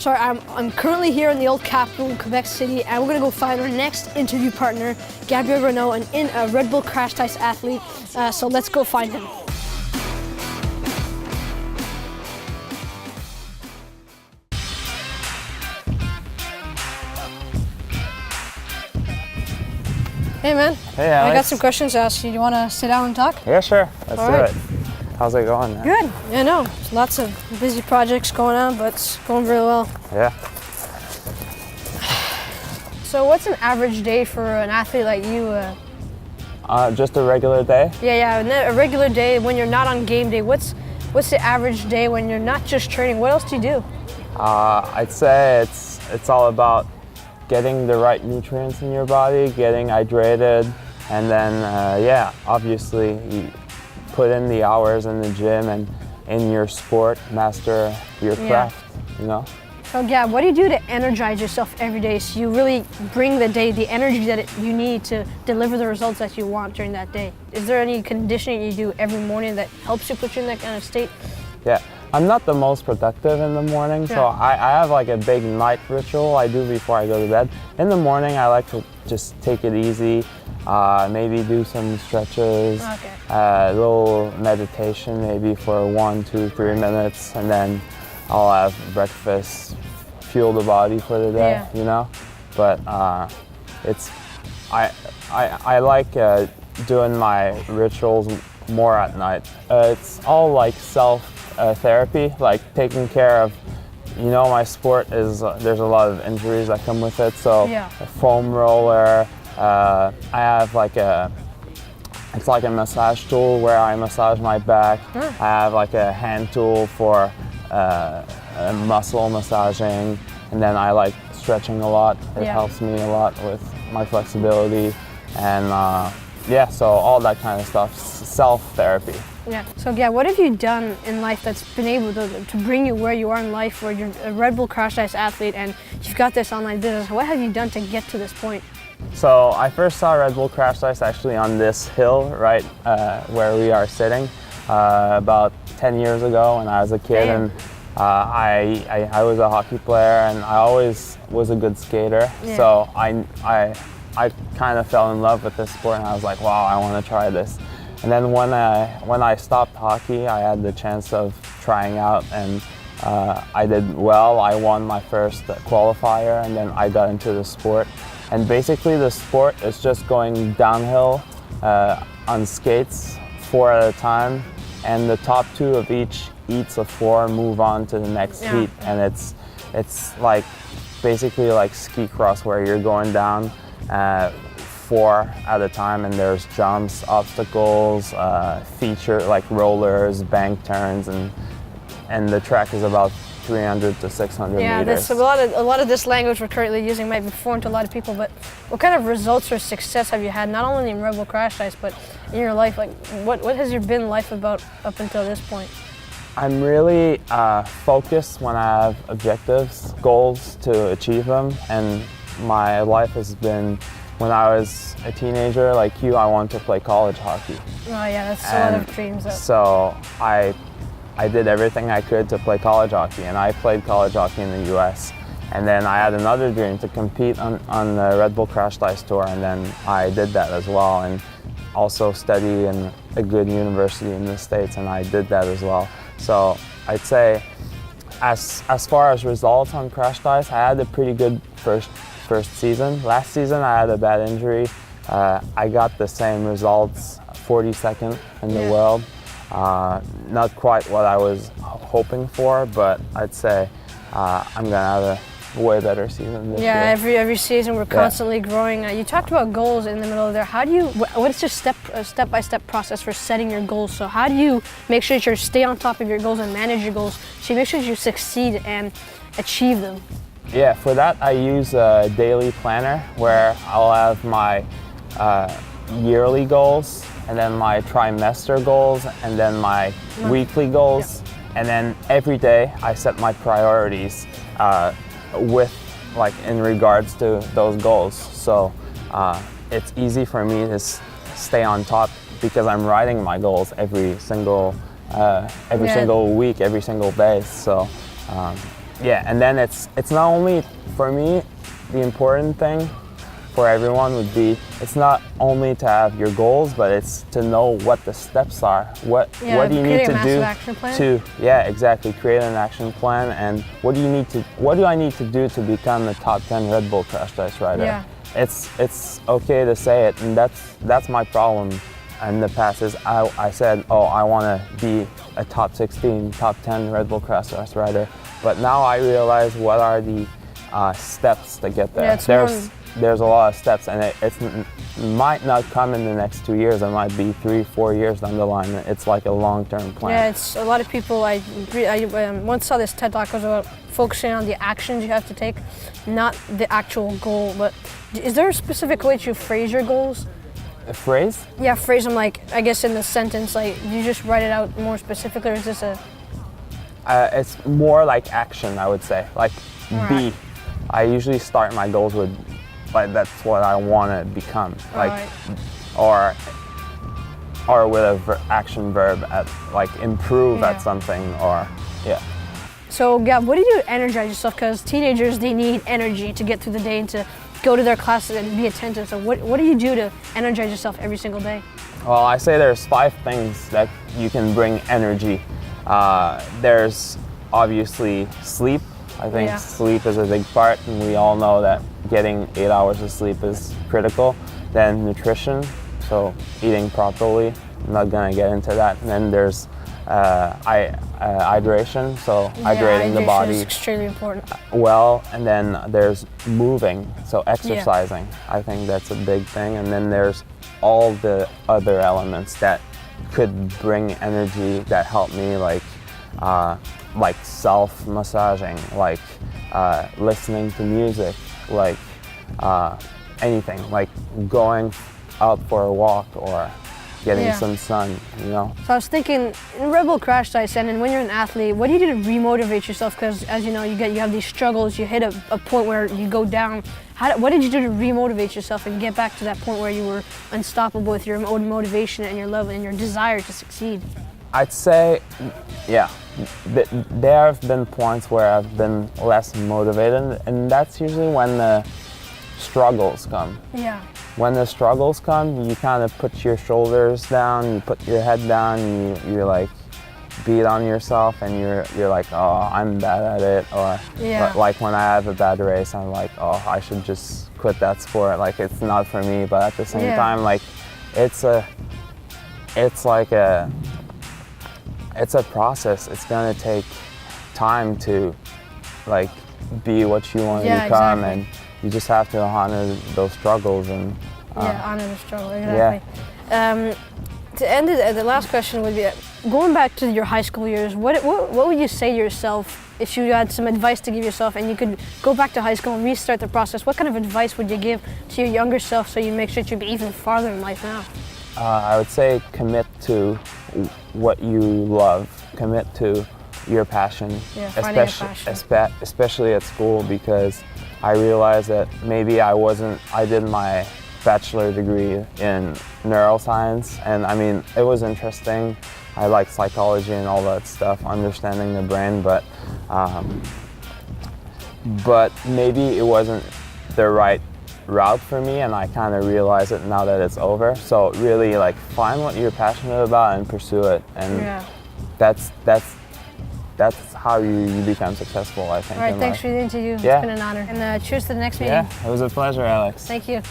sorry, I'm currently here in the old capital, Quebec City, and we're gonna go find our next interview partner, Gabriel Renaud, a Red Bull Crash Ice athlete. So let's go find him. Hey man. Hey Alex. I got some questions to ask you. Do you want to sit down and talk? Yeah, sure. Let's do it. How's it going, man? Good. Yeah, no. There's lots of busy projects going on, but it's going really well. Yeah. So what's an average day for an athlete like you? Just a regular day? Yeah. A regular day when you're not on game day. What's the average day when you're not just training? What else do you do? I'd say it's all about getting the right nutrients in your body, getting hydrated, and then obviously you put in the hours in the gym and in your sport, master your craft, you know? So Gab, what do you do to energize yourself every day so you really bring the energy that you need to deliver the results that you want during that day? Is there any conditioning you do every morning that helps you put you in that kind of state? Yeah, I'm not the most productive in the morning, so I have like a big night ritual I do before I go to bed. In the morning, I like to just take it easy, maybe do some stretches, a little meditation maybe for 1, 2, 3 minutes, and then I'll have breakfast, fuel the body for the day, you know? But I like doing my rituals more at night. It's all like self-therapy, like taking care of, you know, my sport is, there's a lot of injuries that come with it, so a foam roller, I have like it's like a massage tool where I massage my back. I have like a hand tool for muscle massaging, and then I like stretching a lot. It helps me a lot with my flexibility, and so all that kind of stuff, self-therapy. Yeah. So yeah, what have you done in life that's been able to bring you where you are in life, where you're a Red Bull Crash Ice athlete and you've got this online business? What have you done to get to this point? So I first saw Red Bull Crash Ice actually on this hill right where we are sitting about 10 years ago when I was a kid. And I was a hockey player and I always was a good skater. So I kind of fell in love with this sport and I was like, wow, I want to try this. And then when I stopped hockey, I had the chance of trying out, and I did well. I won my first qualifier, and then I got into the sport. And basically the sport is just going downhill on skates, 4 at a time, and the top 2 of each heats of 4 move on to the next heat. And it's like basically like ski cross where you're going down 4 at a time, and there's jumps, obstacles, feature like rollers, bank turns, and the track is about 300 to 600 meters. Yeah, there's a lot of this language we're currently using might be foreign to a lot of people, but what kind of results or success have you had, not only in Red Bull Crash Ice, but in your life? Like, what has your been life about up until this point? I'm really focused when I have objectives, goals to achieve them, and my life has been, when I was a teenager like you, I wanted to play college hockey. Oh yeah, that's a lot of dreams. So I did everything I could to play college hockey, and I played college hockey in the US. And then I had another dream to compete on the Red Bull Crash Ice Tour, and then I did that as well, and also study in a good university in the States, and I did that as well. So I'd say as far as results on Crash Ice, I had a pretty good first season. Last season I had a bad injury. I got the same results, 42nd in the world. Not quite what I was hoping for, but I'd say I'm gonna have a way better season this year. Every season we're constantly growing. You talked about goals in the middle of there. How do you, what's your step-by-step process for setting your goals? So how do you make sure that you stay on top of your goals and manage your goals so you make sure you succeed and achieve them? Yeah, for that I use a daily planner where I'll have my yearly goals, and then my trimester goals, and then my weekly goals. And then every day I set my priorities with, like, in regards to those goals. So it's easy for me to stay on top because I'm writing my goals every single week, every single day. So Yeah, and then it's not only for me. The important thing for everyone would be it's not only to have your goals, but it's to know what the steps are. What do you need to do action plan? exactly, create an action plan, and what do I need to do to become a top 10 Red Bull Crash Ice rider? Yeah. It's okay to say it, and that's my problem in the past is I said, oh, I want to be a top 16, top 10 Red Bull Crash Ice rider, but now I realize what are the steps to get there. There's a lot of steps, and it might not come in the next 2 years. It might be 3-4 years down the line. It's like a long-term plan. Yeah, it's a lot of people. I once saw this TED Talk was about focusing on the actions you have to take, not the actual goal. But is there a specific way to phrase your goals? A phrase? Yeah, phrase them like, I guess in the sentence, like you just write it out more specifically, or is this a? It's more like action, I would say. Like be. I usually start my goals with, like, that's what I want to become, like, or with a action verb at, like, improve at something, or So, Gab, what do you do to energize yourself? Because teenagers, they need energy to get through the day and to go to their classes and be attentive. So, what do you do to energize yourself every single day? Well, I say there's 5 things that you can bring energy. There's obviously sleep. I think sleep is a big part, and we all know that getting 8 hours of sleep is critical. Then nutrition, so eating properly. I'm not gonna get into that. And then there's hydration, so hydrating the body. Is extremely important. Well, and then there's moving, so exercising. I think that's a big thing. And then there's all the other elements that could bring energy that help me, like self-massaging, like listening to music, like anything, like going out for a walk or getting some sun, you know. So I was thinking, in Red Bull Crash Ice, and when you're an athlete, what do you do to remotivate yourself? Because as you know, you have these struggles, you hit a point where you go down. What did you do to remotivate yourself and get back to that point where you were unstoppable with your own motivation and your love and your desire to succeed? I'd say, there have been points where I've been less motivated, and that's usually when the struggles come. Yeah. When the struggles come, you kind of put your shoulders down, you put your head down, you're like beat on yourself, and you're like, oh, I'm bad at it, or like when I have a bad race, I'm like, oh, I should just quit that sport. Like, it's not for me, but at the same time, like, it's a process. It's gonna take time to, like, be what you want to become, and you just have to honor those struggles and honor the struggle. Exactly. To end it, the last question would be, going back to your high school years, what would you say to yourself if you had some advice to give yourself and you could go back to high school and restart the process? What kind of advice would you give to your younger self so you make sure you'd be even farther in life now? I would say commit to what you love. Commit to your passion, especially at school, because I realized that maybe I did my bachelor degree in neuroscience, and I mean, it was interesting. I like psychology and all that stuff, understanding the brain, but maybe it wasn't the right route for me, and I kind of realize it now that it's over. So really, like, find what you're passionate about and pursue it, and that's how you become successful, I think. All right, thanks for the interview. It's been an honor. And cheers to the next meeting. Yeah, it was a pleasure, Alex. Thank you.